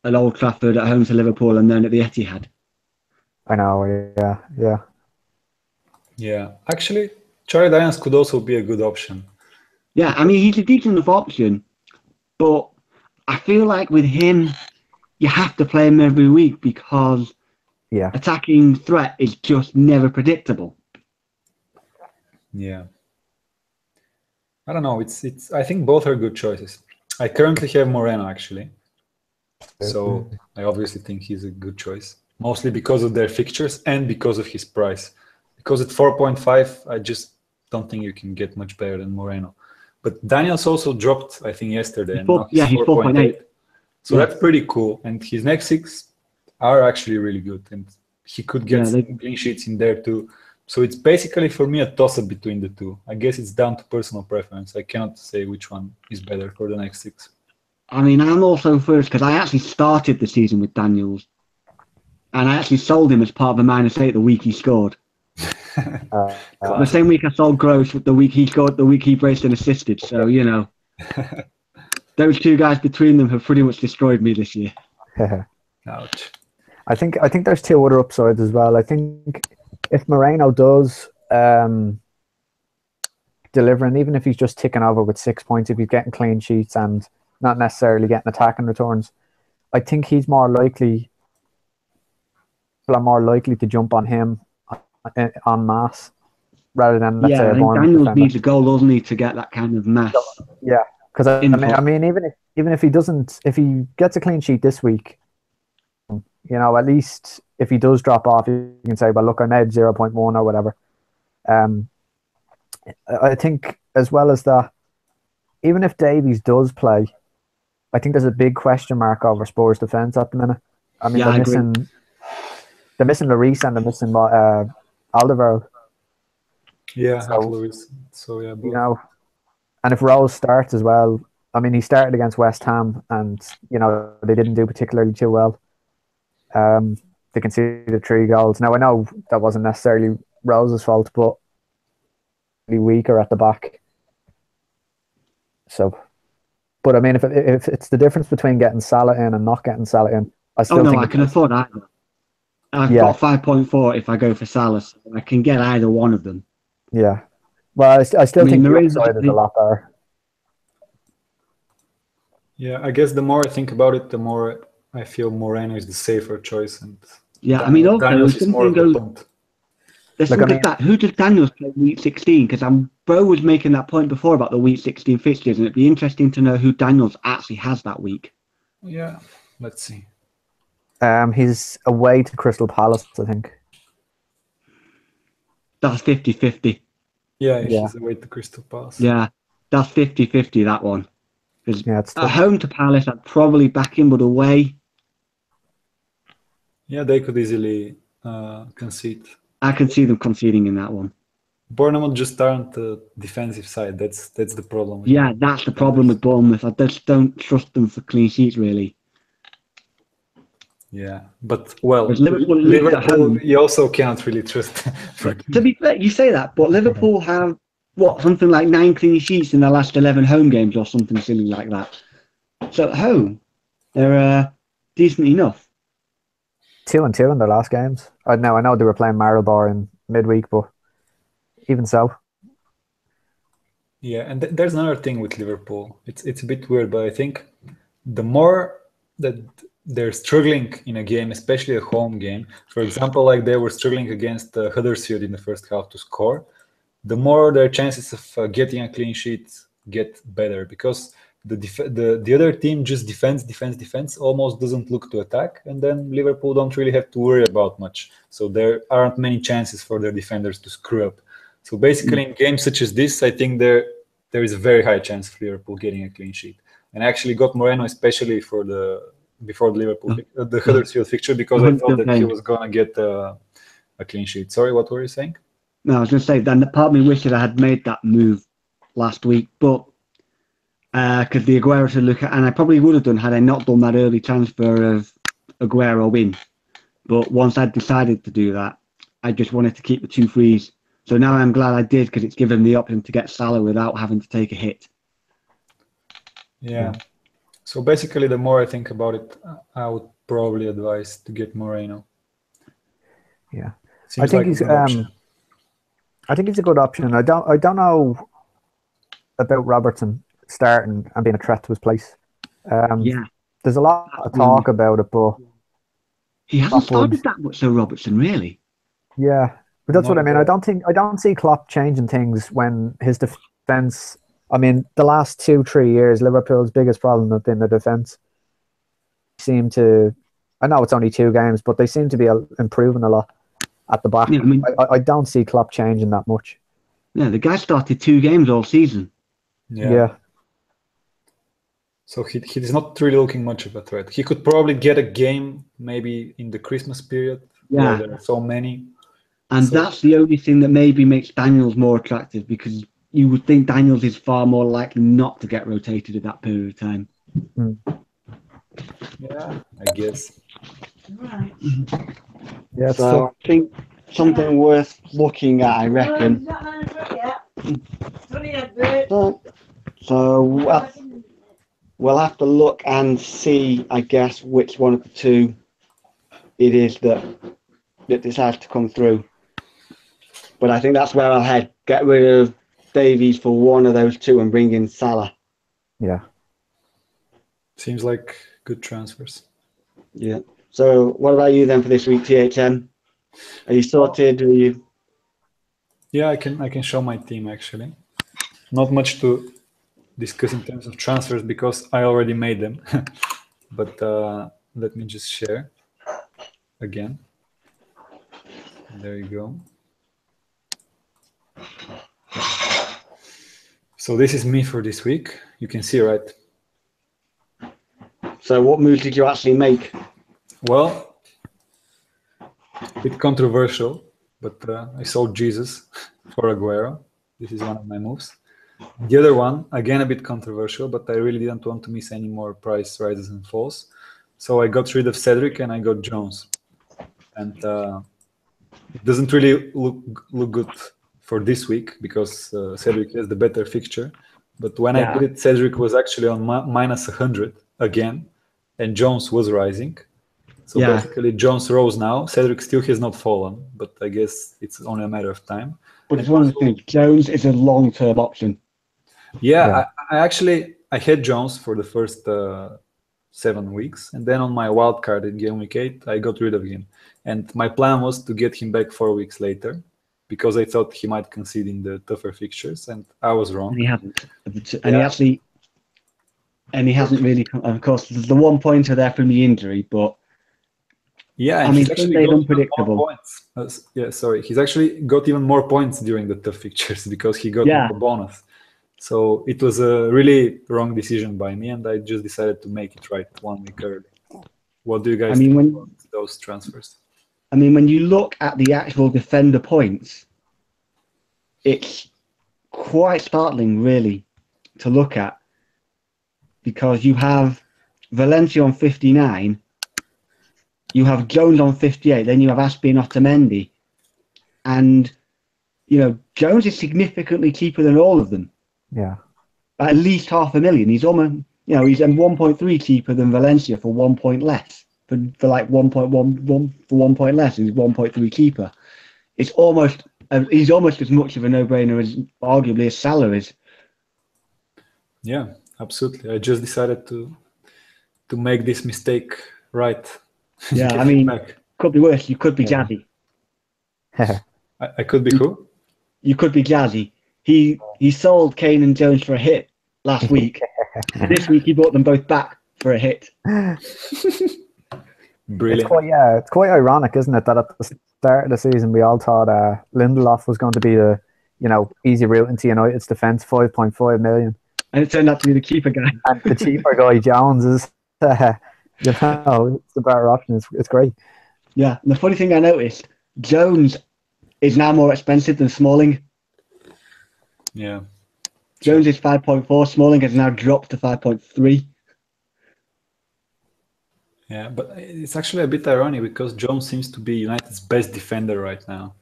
at Old Trafford at home to Liverpool and then at the Etihad? I know, yeah. Yeah, actually, Charlie Daniels could also be a good option. Yeah, I mean, he's a decent enough option, but I feel like with him, you have to play him every week because attacking threat is just never predictable. Yeah. I don't know. It's. I think both are good choices. I currently have Moreno, actually. So I obviously think he's a good choice, mostly because of their fixtures and because of his price. Because at 4.5, I just don't think you can get much better than Moreno. But Daniels also dropped, I think, yesterday. He's 4.8. So that's pretty cool. And his next 6 are actually really good. And he could get some clean sheets in there too. So it's basically, for me, a toss-up between the two. I guess it's down to personal preference. I cannot say which one is better for the next 6. I mean, I'm also first because I actually started the season with Daniels. and I actually sold him as part of a -8 the week he scored. The same week I sold Gross, the week he scored, the week he braced and assisted. So, you know, those two guys between them have pretty much destroyed me this year. Ouch. I think there's two other upsides as well. I think if Moreno does deliver, and even if he's just ticking over with 6 points, if he's getting clean sheets and not necessarily getting attacking returns, I think he's more likely. People are more likely to jump on him en masse rather than, let's say, Yeah, a I think Bournemouth Daniels defender. needs a goal, doesn't he, to get that kind of mass. Yeah, because I input. mean, even if he doesn't, if he gets a clean sheet this week, you know, at least if he does drop off, you can say, well, look, I made 0.1 or whatever. I think as well as that, even if Davies does play, I think there's a big question mark over Spurs' defence at the minute. I mean, Yeah, they're missing Lloris and they're missing Alderweireld. Yeah, So, Louis. So yeah, you know, and if Rose starts as well, I mean, he started against West Ham and, you know, they didn't do particularly too well. They conceded 3 goals. Now, I know that wasn't necessarily Rose's fault, but weaker at the back. So, but I mean, if it's the difference between getting Salah in and not getting Salah in, I still think I can afford either. I've got 5.4 if I go for Salah. So I can get either one of them. Yeah. Well, I still think the upside is a lot better. Yeah, I guess the more I think about it, the more I feel Moreno is the safer choice. And yeah, I mean, also, Daniels is more of the punt. There's something like that. Who does Daniels play week 16? Because Bro was making that point before about the week 16 fixtures, and it'd be interesting to know who Daniels actually has that week. Yeah, let's see. He's away to Crystal Palace, I think. That's 50-50. Yeah, he's away to Crystal Palace. Yeah, that's 50-50, that one. Because it's at home to Palace, I'd probably back him, but away. Yeah, they could easily concede. I can see them conceding in that one. Bournemouth just aren't the defensive side. That's the problem. Yeah, that's the problem with Bournemouth. I just don't trust them for clean sheets, really. Yeah, but well, Liverpool you also can't really trust. To be fair, you say that, but Liverpool have something like 9 clean sheets in their last 11 home games, or something silly like that. So at home, they're decent enough. 2-2 in their last games. I know they were playing Marylebone in midweek, but even so. Yeah, and there's another thing with Liverpool. It's a bit weird, but I think the more that they're struggling in a game, especially a home game, for example, like they were struggling against Huddersfield in the first half to score, the more their chances of getting a clean sheet get better, because the other team just defends, almost doesn't look to attack, and then Liverpool don't really have to worry about much. So there aren't many chances for their defenders to screw up. So basically, in games such as this, I think there is a very high chance of Liverpool getting a clean sheet. And I actually got Moreno especially before the Liverpool the Huddersfield fixture, because I thought that he was gonna get a clean sheet. Sorry, what were you saying? No, I was going to say that part of me wishes I had made that move last week, but because the Aguero to look at, and I probably would have done had I not done that early transfer of Aguero in. But once I'd decided to do that, I just wanted to keep the 2 frees. So now I'm glad I did, because it's given the option to get Salah without having to take a hit. Yeah. So basically, the more I think about it, I would probably advise to get Moreno. Yeah, I think he's a good option. I don't know about Robertson starting and being a threat to his place. There's a lot of talk about it, but he hasn't started that much, though, Robertson, really. Yeah, but that's what I mean. I don't see Klopp changing things when his defense. I mean, the last 2-3 years, Liverpool's biggest problem has been the defense. I know it's only 2 games, but they seem to be improving a lot at the back. Yeah, I mean, I don't see Klopp changing that much. Yeah, the guy started 2 games all season. Yeah. So he's not really looking much of a threat. He could probably get a game maybe in the Christmas period. Yeah, there are so many. And that's the only thing that maybe makes Daniels more attractive, because you would think Daniels is far more likely not to get rotated at that period of time. Yeah, I guess. Yeah, it's So tough. I think something worth looking at, I reckon. So we'll have to look and see, I guess, which one of the two it is that decides to come through. But I think that's where I'll head. Get rid of Davies for one of those two and bring in Salah. Yeah. Seems like good transfers. Yeah. So what about you then for this week, THM? Are you sorted? Are you? Yeah, I can show my team actually. Not much to discuss in terms of transfers because I already made them. But let me just share again. There you go. So this is me for this week. You can see, right? So what moves did you actually make? Well, a bit controversial, but I sold Jesus for Aguero. This is one of my moves. The other one, again, a bit controversial, but I really didn't want to miss any more price rises and falls. So I got rid of Cedric and I got Jones. And it doesn't really look good for this week because Cedric has the better fixture. But when I did it, Cedric was actually on minus 100 again, and Jones was rising. So basically, Jones rose now. Cedric still has not fallen, but I guess it's only a matter of time. But it's one of the things. Jones is a long-term option. Yeah. I had Jones for the first 7 weeks, and then on my wild card in game week 8, I got rid of him. And my plan was to get him back 4 weeks later, because I thought he might concede in the tougher fixtures, and I was wrong. And he hasn't. And he hasn't really. Of course, there's the 1 pointer there from the injury, but yeah, and I mean, he's actually Sunday's got unpredictable. More points. He's actually got even more points during the tough fixtures because he got more bonus. So it was a really wrong decision by me, and I just decided to make it right 1 week early. What do you guys think about those transfers? I mean, when you look at the actual defender points, it's quite startling, really, to look at, because you have Valencia on 59, you have Jones on 58, then you have Aspie and Otamendi, and Jones is significantly cheaper than all of them. Yeah, at least $500,000. He's almost, he's 1.3 cheaper than Valencia for 1 point less. For like 1.1 for 1 point less, he's 1.3 cheaper. It's almost he's almost as much of a no-brainer as arguably as Salah is. Yeah, absolutely. I just decided to make this mistake right. Yeah, I mean, could be worse. You could be Jazzy. I could be who? You could be Jazzy. He sold Kane and Jones for a hit last week. This week he bought them both back for a hit. Brilliant. It's quite ironic, isn't it, that at the start of the season we all thought Lindelof was going to be the easy route into United's defence, 5.5 million, and it turned out to be the cheaper guy. And the cheaper guy, Jones, is it's the better option. It's great. Yeah, and the funny thing I noticed, Jones is now more expensive than Smalling. Yeah. Jones is 5.4. Smalling has now dropped to 5.3. Yeah, but it's actually a bit ironic because Jones seems to be United's best defender right now.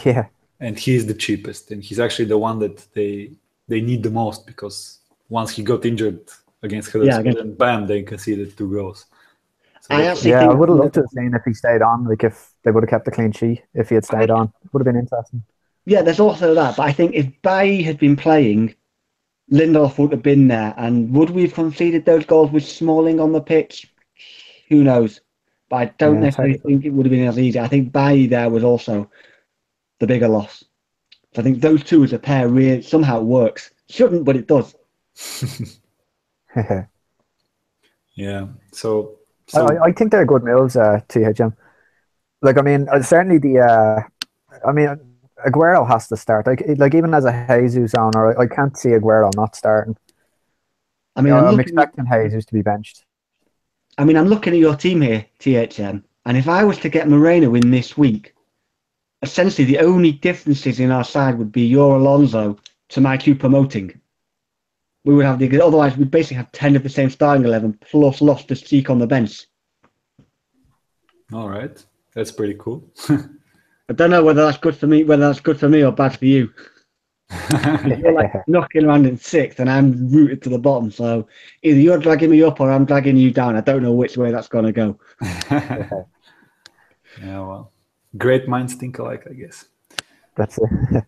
Yeah. And he's the cheapest, and he's actually the one that they need the most, because once he got injured against Huddersfield, and bam, they conceded 2 goals. So I would have loved to have seen if he stayed on, like if they would have kept the clean sheet, if he had stayed on. It would have been interesting. Yeah, there's also that, but I think if Bailly had been playing, Lindelof would have been there, and would we have conceded those goals with Smalling on the pitch? Who knows? But I don't necessarily think it would have been as easy. I think Bailly there was also the bigger loss. So I think those two as a pair really somehow works. Shouldn't, but it does. Yeah. So I think they're good moves, THM. Like, I mean, certainly Aguero has to start. Like even as a Jesus owner, I can't see Aguero not starting. I mean, I'm expecting Jesus to be benched. I mean, I'm looking at your team here, THM, and if I was to get Moreno in this week, essentially the only differences in our side would be your Alonso to my 2 promoting. We would have otherwise we'd basically have 10 of the same starting 11 plus Loftus-Cheek on the bench. All right, that's pretty cool. I don't know whether that's good for me, or bad for you. You're like knocking around in sixth, and I'm rooted to the bottom. So either you're dragging me up, or I'm dragging you down. I don't know which way that's gonna go. Yeah, well, great minds think alike, I guess. That's it.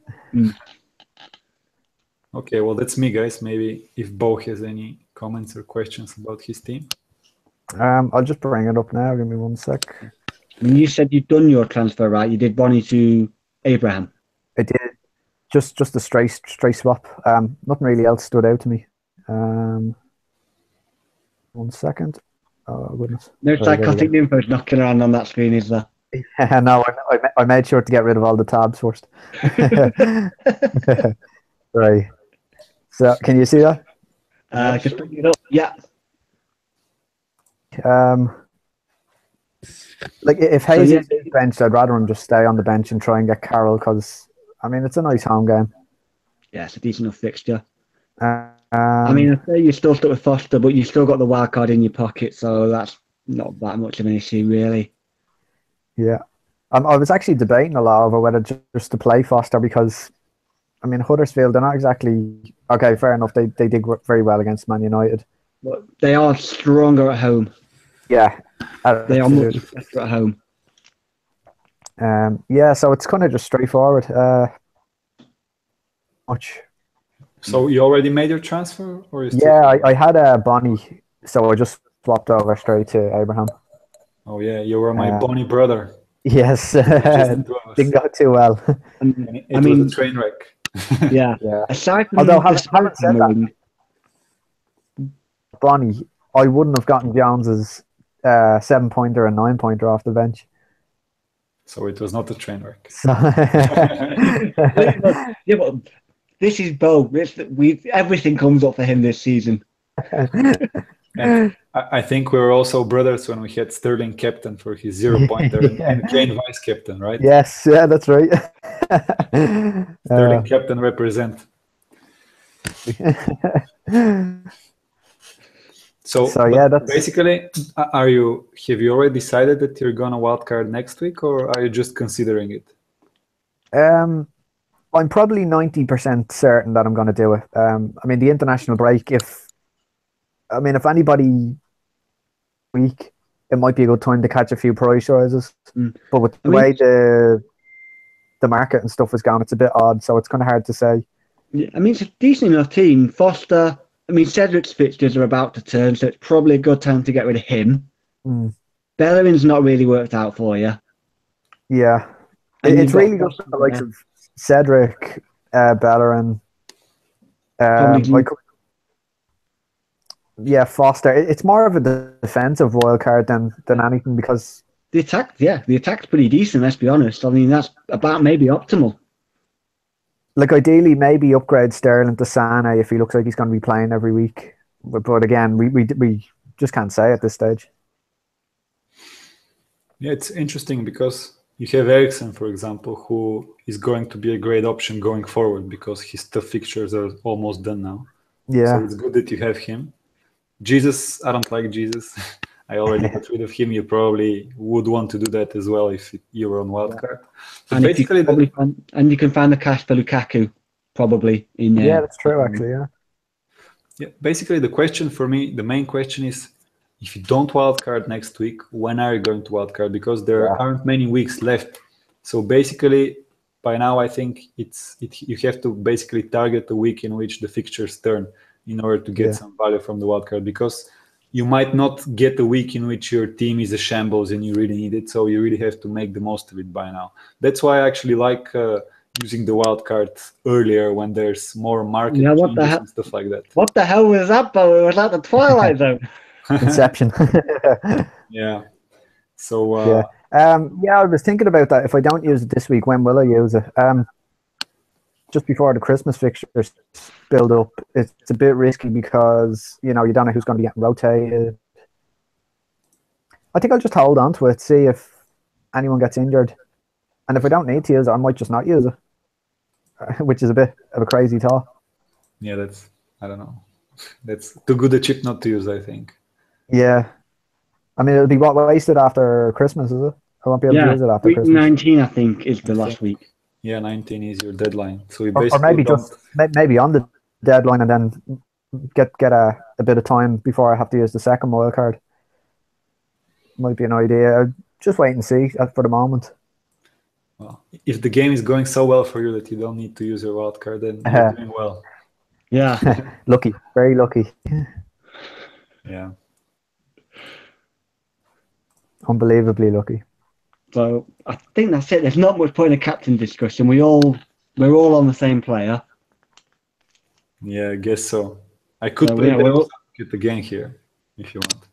Okay, well, that's me, guys. Maybe if Bo has any comments or questions about his team. I'll just bring it up now. Give me 1 sec. I mean, you said you'd done your transfer, right? You did Bonnie to Abraham. I did just a straight swap. Nothing really else stood out to me. 1 second. Oh goodness. No Right, there we psychotic nymphos knocking around on that screen, is there? go. No, I made sure to get rid of all the tabs first. Right. So can you see that? Just bring it up. Yeah. Like if Hayes yeah. is benched, I'd rather him just stay on the bench and try and get Carroll because I mean it's a nice home game. Yeah, it's a decent enough fixture. I I mean, I say you're still stuck with Foster, but you've still got the wild card in your pocket, so that's not that much of an issue, really. Yeah. I was actually debating a lot over whether just to play Foster because, I mean, Huddersfield, they're not exactly... Okay, fair enough. They did very well against Man United. But they are stronger at home. Yeah. They are much better at home. Yeah, so it's kind of just straightforward. Much. So you already made your transfer? Or you still... Yeah, I had a Bonnie, so I just swapped over straight to Abraham. Oh, yeah, you were my Bonnie brother. Yes, didn't go too well. It was a train wreck. Yeah. Aside from having said that, Bonnie, I wouldn't have gotten Jones's 7-pointer and 9-pointer off the bench. So it was not a train wreck. So yeah, but this is Bo. Everything comes up for him this season. And I think we were also brothers when we had Sterling captain for his 0-pointer and Kane vice captain, right? Yes, yeah, that's right. Sterling captain represent. So yeah, that's basically. Have you already decided that you're gonna wildcard next week, or are you just considering it? I'm probably 90% certain that I'm going to do it. I mean, the international break. If anybody week, it might be a good time to catch a few prize rises. But with the way the market and stuff is going, it's a bit odd. So it's kind of hard to say. Yeah, I mean, it's a decent enough team. Foster. I mean, Cedric's fixtures are about to turn, so it's probably a good time to get rid of him. Bellerin's not really worked out for you. Yeah. It's really just the likes of Cedric, Bellerin. Foster. It's more of a defensive wild card than anything because the attack's pretty decent. Let's be honest. I mean, that's about maybe optimal. Like ideally, maybe upgrade Sterling to Sane if he looks like he's going to be playing every week. But again, we just can't say at this stage. Yeah, it's interesting because you have Eriksen, for example, who is going to be a great option going forward because his tough fixtures are almost done now. Yeah. So it's good that you have him. Jesus, I don't like Jesus. I already got rid of him. You probably would want to do that as well if you were on wildcard. And basically, you can find the cash for Lukaku probably in there. Yeah, that's true. Actually, yeah. Basically, the question for me, the main question is, if you don't wildcard next week, when are you going to wildcard? Because there aren't many weeks left. So basically, by now, I think you have to basically target the week in which the fixtures turn in order to get some value from the wildcard, because you might not get a week in which your team is a shambles and you really need it. So you really have to make the most of it by now. That's why I actually like using the wildcard earlier when there's more market changes and stuff like that. What the hell was that, Bo? It was like the Twilight Zone. Inception. Yeah. So I was thinking about that. If I don't use it this week, when will I use it? Just before the Christmas fixtures build up, it's a bit risky because you don't know who's going to be getting rotated. I think I'll just hold on to it, see if anyone gets injured, and if I don't need to use it, I might just not use it, which is a bit of a crazy thought. Yeah, I don't know. That's too good a chip not to use, I think. Yeah. I mean, it'll be wasted after Christmas, is it? I won't be able to Yeah, use it after week Christmas. 19, I think, is the I last think- week. Yeah, 19 is your deadline. So we Or basically maybe don't. just maybe on the deadline and then get a bit of time before I have to use the second wild card. Might be an idea. Just wait and see for the moment. Well, if the game is going so well for you that you don't need to use your wild card, then you're doing well. Yeah. Lucky, very lucky, Yeah. unbelievably lucky. So I think that's it. There's not much point in a captain discussion. We're all on the same player. Yeah, I guess so. I could So, play yeah, devil's advocate again here if you want,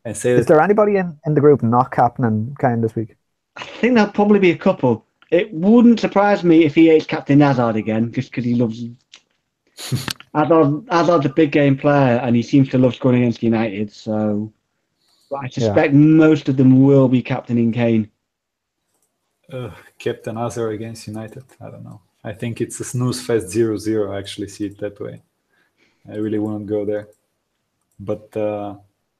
and say Is that there anybody in the group not captaining Kane this week? I think there'll probably be a couple. It wouldn't surprise me if he hates Captain Hazard again, just because he loves Hazard's a big game player and he seems to love scoring against United. So, but I suspect most of them will be captaining Kane. Captain Azar against United. I don't know. I think it's a snooze fest 0-0. I actually see it that way. I really wouldn't go there. But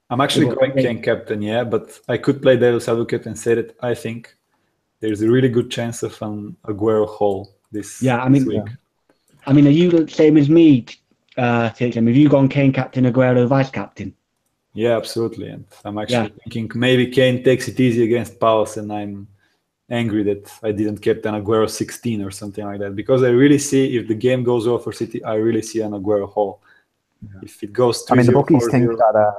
I'm actually going Kane captain, yeah. But I could play devil's advocate and say that I think there's a really good chance of an Aguero haul this week. I mean, are you the same as me, THM? Have you gone Kane captain, Aguero vice captain? Yeah, absolutely. And I'm actually thinking maybe Kane takes it easy against Palace, and I'm angry that I didn't captain Aguero 16 or something like that, because I really see if the game goes well for City, I really see an Aguero haul. Yeah. If it goes 3-0, the bookies think that,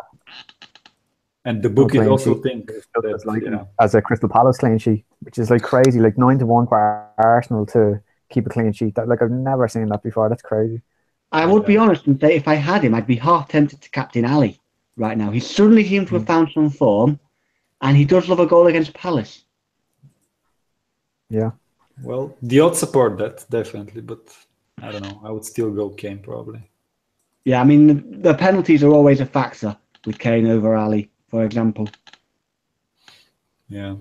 and the bookies also think that as a Crystal Palace clean sheet, which is like crazy, like 9-1 for Arsenal to keep a clean sheet. That I've never seen that before. That's crazy. I would be honest and say if I had him, I'd be half tempted to captain Ali right now. He suddenly seems to have found some form, and he does love a goal against Palace. Yeah. Well, the odds support that, definitely, but I don't know. I would still go Kane, probably. Yeah, I mean, the penalties are always a factor with Kane over Ali, for example. Yeah.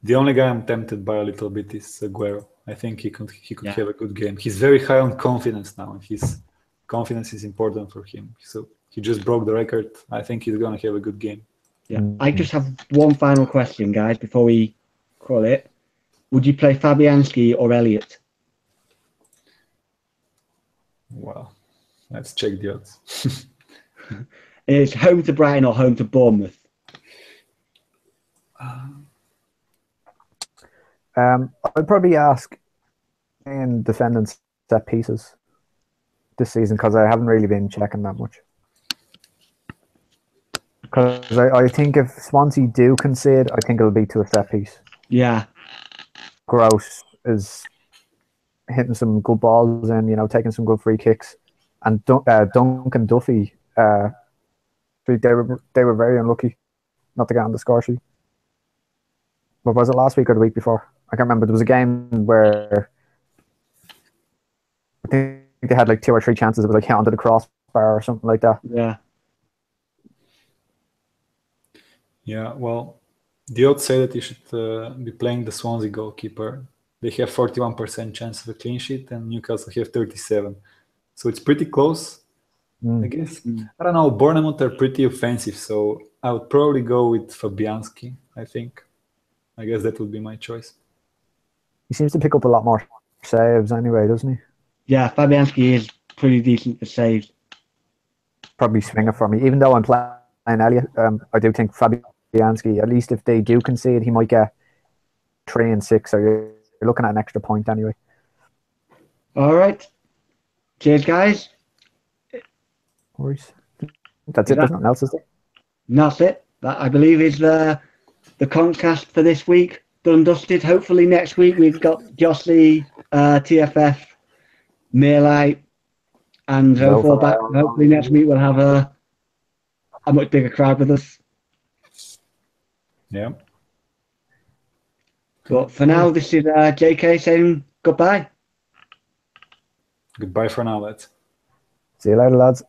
The only guy I'm tempted by a little bit is Aguero. I think he could have a good game. He's very high on confidence now, and his confidence is important for him. So he just broke the record. I think he's going to have a good game. Yeah. I just have one final question, guys, before we call it. Would you play Fabianski or Elliott? Wow. Let's check the odds. It's home to Brighton or home to Bournemouth? I'd probably ask in defending set pieces this season, because I haven't really been checking that much. Because I think if Swansea do concede, I think it'll be to a set piece. Yeah. Gross is hitting some good balls and, taking some good free kicks. And Duncan Duffy, they were very unlucky not to get on the score sheet. What was it, last week or the week before? I can't remember. There was a game where I think they had like 2 or 3 chances. It was like hit onto the crossbar or something like that. Yeah. Yeah, well, the odds say that you should be playing the Swansea goalkeeper. They have 41% chance of a clean sheet, and Newcastle have 37%. So it's pretty close, I guess. I don't know. Bournemouth are pretty offensive, so I would probably go with Fabianski, I think. I guess that would be my choice. He seems to pick up a lot more saves anyway, doesn't he? Yeah, Fabianski is pretty decent for saves. Probably swing it for me. Even though I'm playing Elliott, I do think Fabianski, at least if they do concede, he might get 3 and 6. So you're looking at an extra point anyway. All right. Cheers, guys. That's it. There's nothing else, is there? That's it. That, I believe, is the Contcast for this week. Done and dusted. Hopefully next week we've got Josly, TFF, Meerlight, and Zofor back. Hopefully next week we'll have a much bigger crowd with us. Yeah. But for now, this is JK saying goodbye. Goodbye for now, lads. See you later, lads.